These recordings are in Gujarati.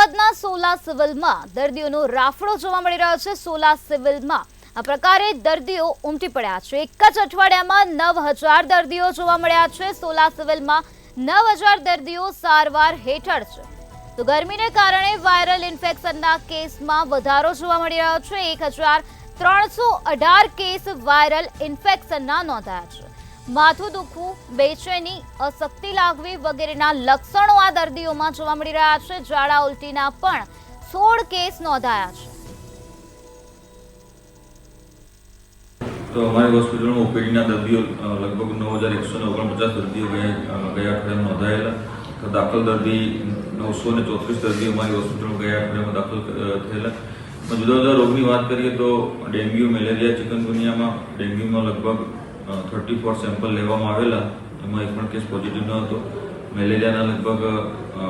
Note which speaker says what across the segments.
Speaker 1: અમદાવાદના સોલા સિવિલમાં દર્દીઓનો રાફડો જોવા મળી રહ્યો છે। સોલા સિવિલમાં આ પ્રકારે દર્દીઓ ઉમટી પડ્યા છે। એક જ અઠવાડિયામાં 9000 દર્દીઓ જોવા મળ્યા છે। સોલા સિવિલમાં 9000 દર્દીઓ સારવાર હેઠળ છે। તો ગરમીને કારણે વાયરલ ઇન્ફેક્શનના કેસમાં વધારો જોવા મળી રહ્યો છે। 1318 કેસ વાયરલ ઇન્ફેક્શનના નોંધાયા છે। માથું દુખવું, બેચેની, અશક્તિ લાગવી વગેરેના લક્ષણો આ દર્દીઓમાં જોવા મળી રહ્યા છે। ઝાડા ઉલટીના પણ 16 કેસ નોંધાયા છે।
Speaker 2: तो हमारी हॉस्पिटल में ओपीडी दर्दियों लगभग 9149 दर्दियों गया अठवाडियाમાં नोंधाયેલા। तो दाखल दर्दी 934 दर्दियों हमारी हॉस्पिटल में गया अठवाडिયામાં दाखल થયેલા। जुदा जुदा रोगनी बात करिए तो डेंग्यू, मलेरिया, चिकनगुनिया में डेंग्यू में लगभग 34 સેમ્પલ લેવામાં આવેલા। એમાં એક પણ કેસ પોઝિટિવ ન હતો। મલેરિયાના લગભગ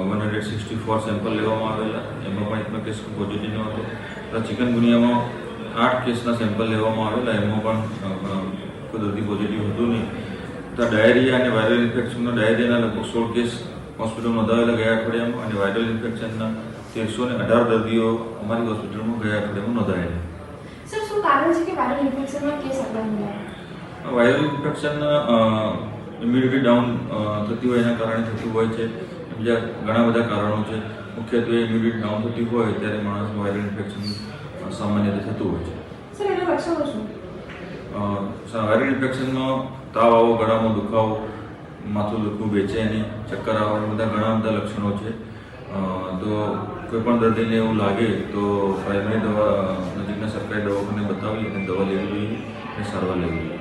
Speaker 2: 164 સેમ્પલ લેવામાં આવેલા। એમાં પણ એક પણ કેસ પોઝિટિવ ન હતો। તો ચિકનગુનિયામાં 8 કેસના સેમ્પલ લેવામાં આવેલા। એમાં પણ કોઈ દર્દી પોઝિટિવ હતું નહીં। તો ડાયરિયા અને વાયરલ ઇન્ફેક્શનના ડાયરિયાના લગભગ 16 કેસ હોસ્પિટલમાં નોંધાવેલા ગયા અઠવાડિયામાં, અને વાયરલ ઇન્ફેક્શનના 1318 દર્દીઓ અમારી હોસ્પિટલમાં ગયા અઠવાડિયામાં નોંધાયેલા।
Speaker 3: સર, શું કારણ છે કે વાયરલ ઇન્ફેક્શનના કેસ આટલા નોંધાયા?
Speaker 2: વાયરલ ઇન્ફેક્શન ઇમ્યુનિટી ડાઉન થતી હોય એના કારણે થતું હોય છે। બીજા ઘણા બધા કારણો છે। મુખ્યત્વે ઇમ્યુનિટી ડાઉન થતી હોય ત્યારે માણસમાં વાયરલ ઇન્ફેક્શન સામાન્ય રીતે થતું હોય છે।
Speaker 3: સર, એના લક્ષણો શું?
Speaker 2: વાયરલ ઇન્ફેક્શનમાં તાવ આવો, ગળામાં દુખાવો, માથું દુખવું, બેચેની, ચક્કર આવવા, બધા ઘણા બધા લક્ષણો છે। તો કોઈ પણ દર્દીને એવું લાગે તો પ્રાઇમરી દવા નજીકના સરકારી દવાખાને બતાવી અને દવા લેવી જોઈએ અને સારવાર લેવી જોઈએ।